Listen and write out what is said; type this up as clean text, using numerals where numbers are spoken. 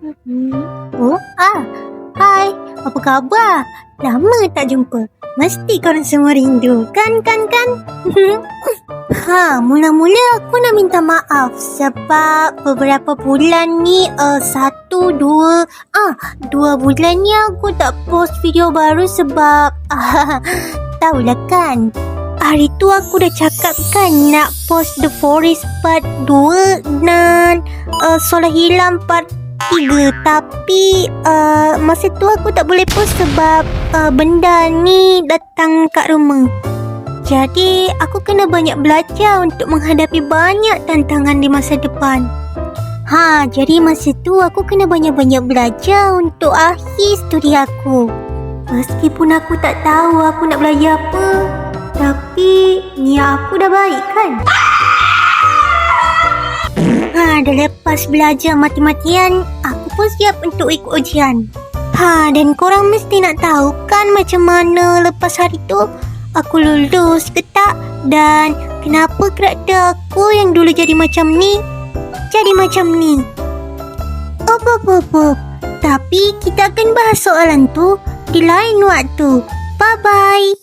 Oh, hai, apa khabar? Lama tak jumpa. Mesti korang semua rindu, kan? Mula-mula aku nak minta maaf sebab beberapa bulan ni, 2 bulan ni aku tak post video baru sebab, tahulah kan. Hari tu aku dah cakap kan nak post The Forest part 2 dan Solar Hilang part 3, tapi masa tu aku tak boleh post sebab benda ni datang kat rumah. Jadi aku kena banyak belajar untuk menghadapi banyak tantangan di masa depan. Jadi masa tu aku kena banyak-banyak belajar untuk akhir studi aku. Meskipun aku tak tahu aku nak belajar apa, tapi niat aku dah baik kan? Dah lepas belajar mati-matian, aku pun siap untuk ikut ujian. Dan korang mesti nak tahu kan macam mana lepas hari tu aku lulus ke tak, dan kenapa karakter aku yang dulu jadi macam ni Tapi kita akan bahas soalan tu di lain waktu. Bye-bye.